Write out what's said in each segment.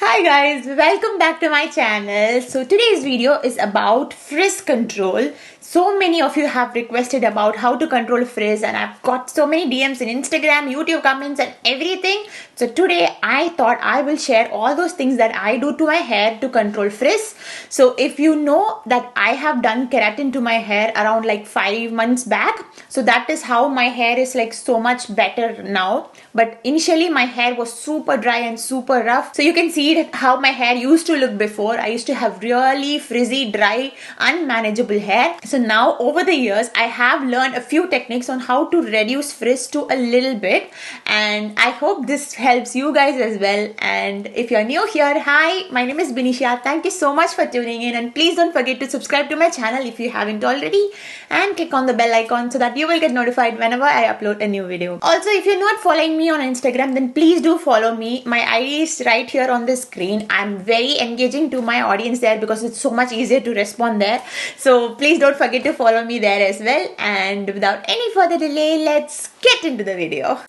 Hi guys, welcome back to my channel. So today's video is about frizz control. So many of you have requested about how to control frizz and I've got so many DMs in Instagram, YouTube comments and everything. So today I thought I will share all those things that I do to my hair to control frizz. So if you know that I have done keratin to my hair around like 5 months back. So that is how my hair is like so much better now. But initially my hair was super dry and super rough. So you can see how my hair used to look before. I used to have really frizzy, dry, unmanageable hair. So now over the years, I have learned a few techniques on how to reduce frizz to a little bit. And I hope this helps you guys as well. And if you're new here, hi, my name is Binisha. Thank you so much for tuning in. And please don't forget to subscribe to my channel if you haven't already. And click on the bell icon so that you will get notified whenever I upload a new video. Also, if you're not following me on Instagram, then please do follow me. My ID is right here on the screen. I'm very engaging to my audience there because it's so much easier to respond there. So please don't forget to follow me there as well. And without any further delay, let's get into the video.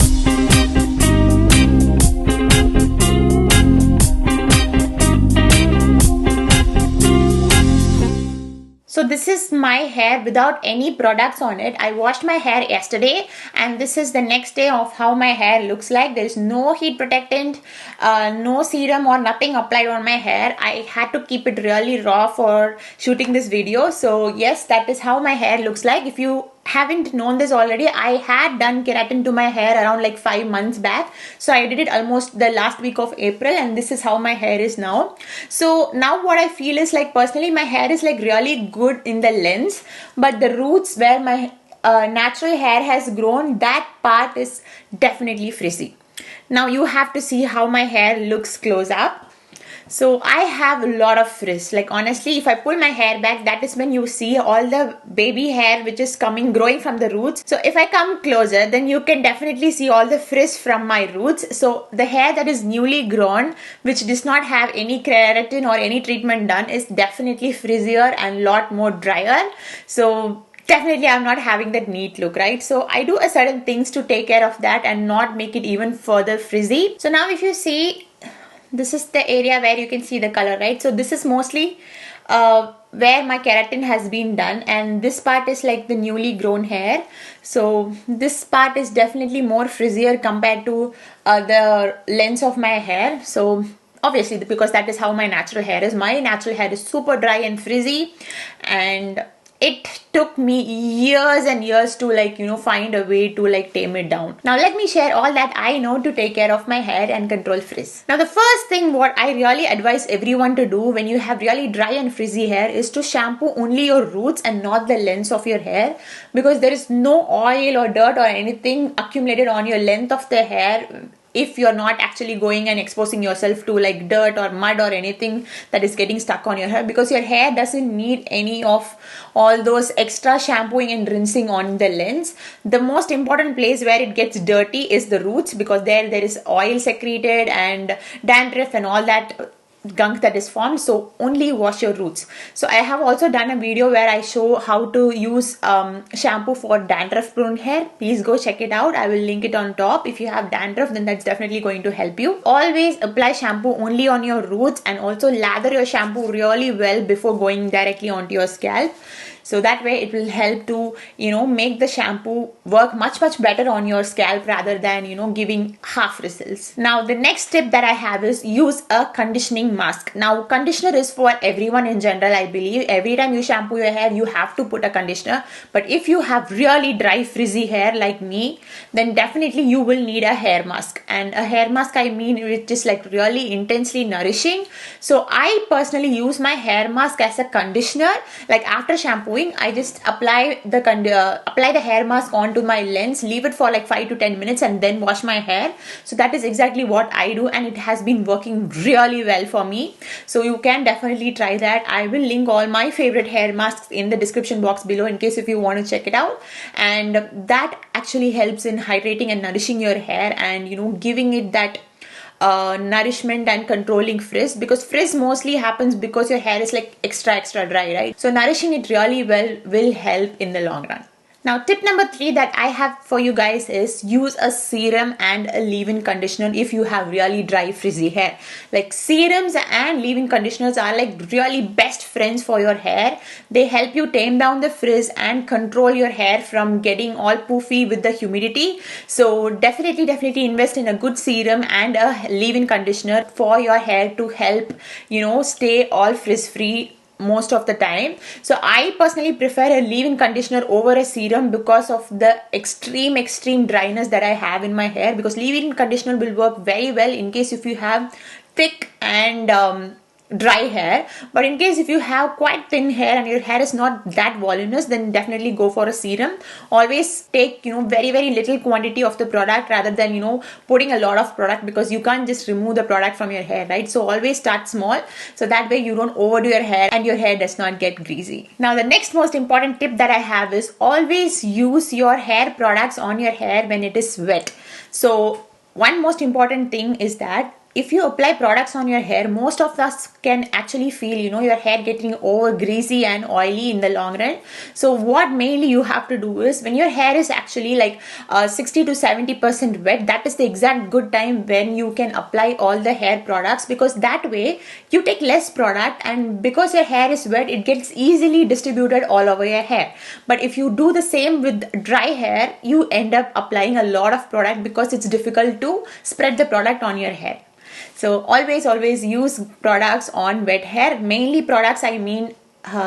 So this is my hair without any products on it. I washed my hair yesterday and this is the next day of how my hair looks like. There is no heat protectant, no serum or nothing applied on my hair. I had to keep it really raw for shooting this video. So yes, that is how my hair looks like. If you haven't known this already, I had done keratin to my hair around like 5 months back. So I did it almost the last week of April and this is how my hair is now. So now what I feel is like personally my hair is like really good in the lengths, but the roots where my natural hair has grown, that part is definitely frizzy. Now you have to see how my hair looks close up. So I have a lot of frizz. Like honestly, if I pull my hair back, that is when you see all the baby hair which is growing from the roots. So if I come closer, then you can definitely see all the frizz from my roots. So the hair that is newly grown, which does not have any keratin or any treatment done, is definitely frizzier and lot more drier. So definitely I'm not having that neat look, right? So I do a certain things to take care of that and not make it even further frizzy. So now if you see, this is the area where you can see the color, right? So this is mostly where my keratin has been done, and this part is like the newly grown hair. So this part is definitely more frizzier compared to the lengths of my hair. So obviously because that is how my natural hair is. My natural hair is super dry and frizzy, and it took me years and years to find a way to tame it down. Now let me share all that I know to take care of my hair and control frizz. Now the first thing what I really advise everyone to do when you have really dry and frizzy hair is to shampoo only your roots and not the lengths of your hair, because there is no oil or dirt or anything accumulated on your length of the hair if you're not actually going and exposing yourself to like dirt or mud or anything that is getting stuck on your hair, because your hair doesn't need any of all those extra shampooing and rinsing on the lens. The most important place where it gets dirty is the roots, because there is oil secreted and dandruff and all that gunk that is formed. So only wash your roots. So I have also done a video where I show how to use shampoo for dandruff prone hair. Please go check it out. I will link it on top. If you have dandruff, then that's definitely going to help you. Always apply shampoo only on your roots, and also lather your shampoo really well before going directly onto your scalp. So that way it will help to make the shampoo work much better on your scalp rather than giving half results. Now the next tip that I have is use a conditioning mask. Now conditioner is for everyone in general. I believe every time you shampoo your hair you have to put a conditioner, but if you have really dry frizzy hair like me, then definitely you will need a hair mask. And a hair mask, I mean, it is like really intensely nourishing. So I personally use my hair mask as a conditioner. Like after shampooing, I just apply the hair mask onto my lens, leave it for like 5 to 10 minutes and then wash my hair. So that is exactly what I do, and it has been working really well for me. So you can definitely try that. I will link all my favorite hair masks in the description box below in case if you want to check it out. And that actually helps in hydrating and nourishing your hair and giving it that nourishment and controlling frizz, because frizz mostly happens because your hair is like extra dry, right? So nourishing it really well will help in the long run. Now, tip number 3 that I have for you guys is use a serum and a leave-in conditioner if you have really dry frizzy hair. Like serums and leave-in conditioners are like really best friends for your hair. They help you tame down the frizz and control your hair from getting all poofy with the humidity. So definitely invest in a good serum and a leave-in conditioner for your hair to help, stay all frizz free most of the time. So I personally prefer a leave-in conditioner over a serum because of the extreme dryness that I have in my hair, because leave-in conditioner will work very well in case if you have thick and dry hair. But in case if you have quite thin hair and your hair is not that voluminous, then definitely go for a serum. Always take very little quantity of the product rather than putting a lot of product, because you can't just remove the product from your hair, right? So always start small, so that way you don't overdo your hair and your hair does not get greasy. Now the next most important tip that I have is always use your hair products on your hair when it is wet. So one most important thing is that if you apply products on your hair, most of us can actually feel your hair getting over greasy and oily in the long run. So what mainly you have to do is, when your hair is actually like 60 to 70% wet, that is the exact good time when you can apply all the hair products, because that way you take less product, and because your hair is wet, it gets easily distributed all over your hair. But if you do the same with dry hair, you end up applying a lot of product because it's difficult to spread the product on your hair. So always use products on wet hair. Mainly products, I mean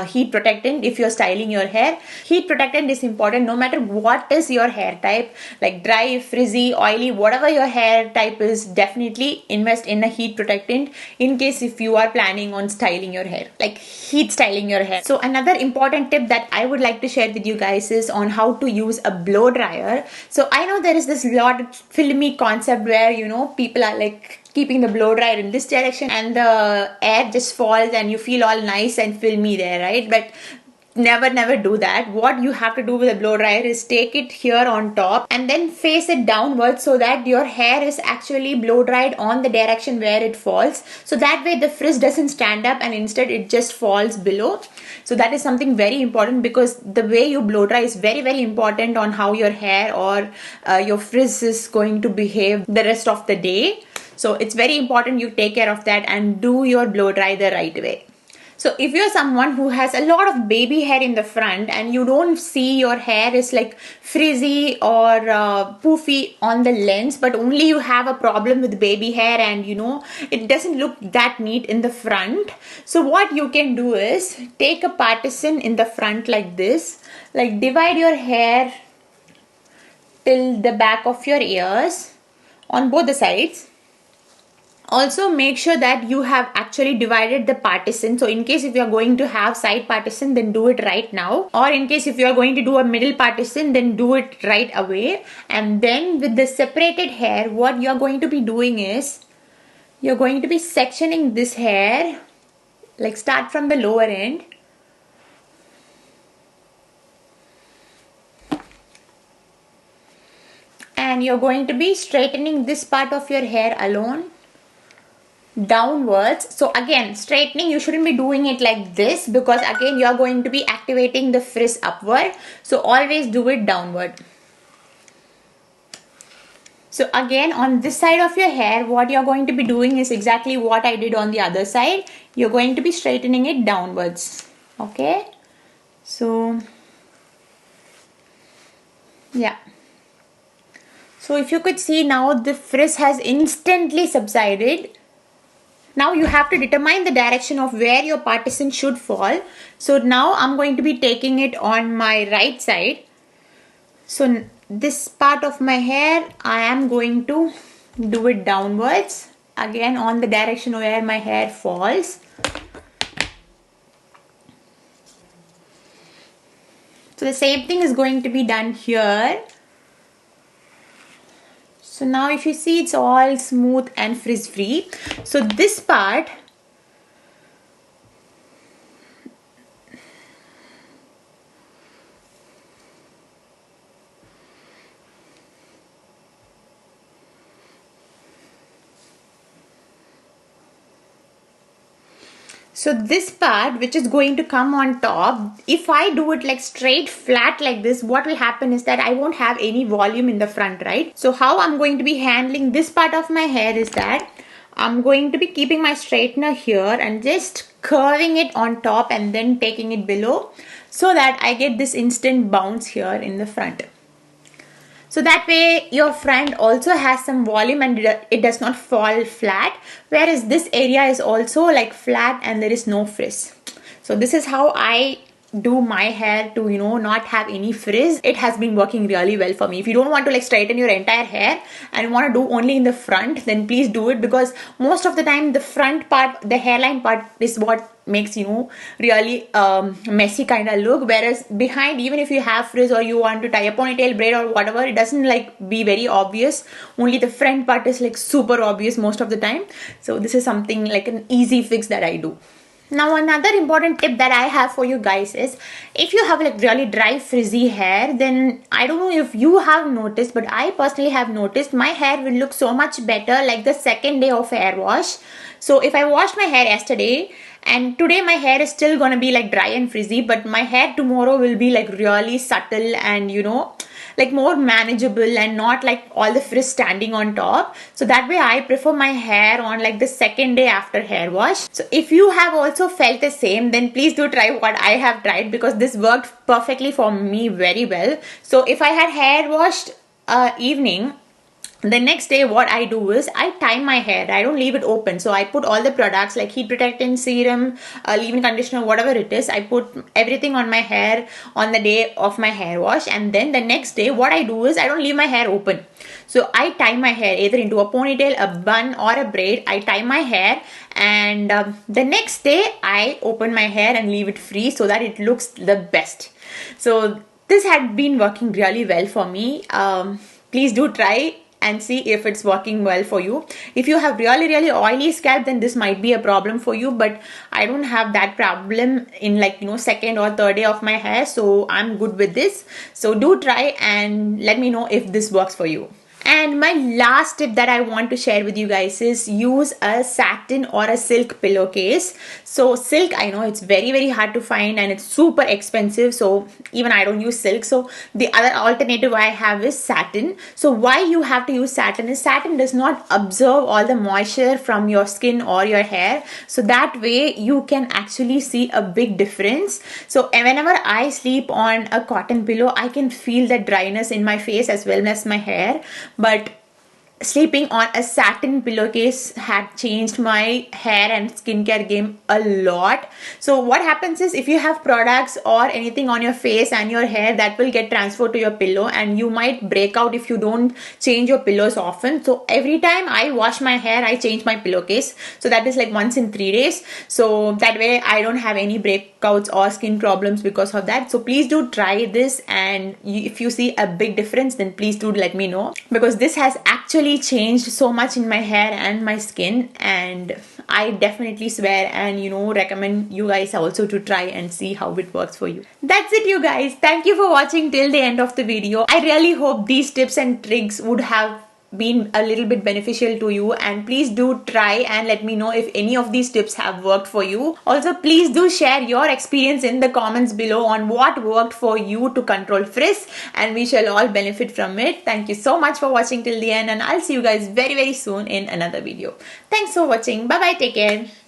heat protectant. If you're styling your hair, heat protectant is important no matter what is your hair type, like dry, frizzy, oily, whatever your hair type is. Definitely invest in a heat protectant in case if you are planning on styling your hair, like heat styling your hair. So another important tip that I would like to share with you guys is on how to use a blow dryer. So I know there is this lot filmy concept where people are like keeping the blow dryer in this direction and the air just falls and you feel all nice and filmy there, right? But never do that. What you have to do with a blow dryer is take it here on top and then face it downwards, so that your hair is actually blow dried on the direction where it falls. So that way the frizz doesn't stand up and instead it just falls below. So that is something very important, because the way you blow dry is very important on how your hair or your frizz is going to behave the rest of the day. So it's very important you take care of that and do your blow dry the right way. So if you're someone who has a lot of baby hair in the front and you don't see your hair is like frizzy or poofy on the lens, but only you have a problem with baby hair and it doesn't look that neat in the front. So what you can do is take a partition in the front like this, like divide your hair till the back of your ears on both the sides. Also make sure that you have actually divided the partition. So in case if you are going to have side partition, then do it right now, or in case if you are going to do a middle partition, then do it right away. And then with the separated hair, what you are going to be doing is you're going to be sectioning this hair, like start from the lower end and you're going to be straightening this part of your hair alone downwards. So again, straightening, you shouldn't be doing it like this, because again you are going to be activating the frizz upward. So always do it downward. So again, on this side of your hair, what you're going to be doing is exactly what I did on the other side. You're going to be straightening it downwards. Okay, so yeah. So if you could see now, the frizz has instantly subsided. Now you have to determine the direction of where your partition should fall. So now I'm going to be taking it on my right side. So this part of my hair, I am going to do it downwards, again on the direction where my hair falls. So the same thing is going to be done here. So now if you see, it's all smooth and frizz free. So this part, So this part which is going to come on top, if I do it like straight flat like this, what will happen is that I won't have any volume in the front, right? So how I'm going to be handling this part of my hair is that I'm going to be keeping my straightener here and just curving it on top and then taking it below so that I get this instant bounce here in the front. So that way your front also has some volume and it does not fall flat, whereas this area is also like flat and there is no frizz. So this is how I do my hair to, you know, not have any frizz. It has been working really well for me. If you don't want to like straighten your entire hair and want to do only in the front, then please do it, because most of the time the front part, the hairline part, is what makes, you know, really messy kind of look, whereas behind, even if you have frizz or you want to tie a ponytail, braid or whatever, it doesn't like be very obvious. Only the front part is like super obvious most of the time. So this is something like an easy fix that I do. Now another important tip that I have for you guys is, if you have like really dry frizzy hair, then I don't know if you have noticed, but I personally have noticed my hair will look so much better like the second day of hair wash. So if I washed my hair yesterday and today my hair is still gonna be like dry and frizzy, but my hair tomorrow will be like really subtle and, you know, like more manageable and not like all the frizz standing on top. So that way I prefer my hair on like the second day after hair wash. So if you have also felt the same, then please do try what I have tried, because this worked perfectly for me very well. So if I had hair washed evening, the next day what I do is I tie my hair. I don't leave it open. So I put all the products like heat protectant, serum, leave-in conditioner, whatever it is. I put everything on my hair on the day of my hair wash, and then the next day what I do is I don't leave my hair open. So I tie my hair either into a ponytail, a bun or a braid. I tie my hair, and the next day I open my hair and leave it free so that it looks the best. So this had been working really well for me. Please do try and see if it's working well for you. If you have really oily scalp, then this might be a problem for you, but I don't have that problem in like, you know, second or third day of my hair, so I'm good with this. So do try and let me know if this works for you. And my last tip that I want to share with you guys is use a satin or a silk pillowcase. So silk, I know it's very hard to find and it's super expensive, so even I don't use silk. So the other alternative I have is satin. So why you have to use satin is satin does not absorb all the moisture from your skin or your hair, so that way you can actually see a big difference. So whenever I sleep on a cotton pillow, I can feel the dryness in my face as well as my hair. But sleeping on a satin pillowcase had changed my hair and skincare game a lot. So what happens is, if you have products or anything on your face and your hair, that will get transferred to your pillow and you might break out if you don't change your pillows often. So every time I wash my hair, I change my pillowcase. So that is like once in 3 days. So that way I don't have any breakouts or skin problems because of that. So please do try this, and if you see a big difference, then please do let me know, because this has actually changed so much in my hair and my skin, and I definitely swear and, you know, recommend you guys also to try and see how it works for you. That's it, you guys. Thank you for watching till the end of the video. I really hope these tips and tricks would have been a little bit beneficial to you, and please do try and let me know if any of these tips have worked for you. Also, please do share your experience in the comments below on what worked for you to control frizz, and we shall all benefit from it. Thank you so much for watching till the end, and I'll see you guys very soon in another video. Thanks for watching. Bye bye. Take care.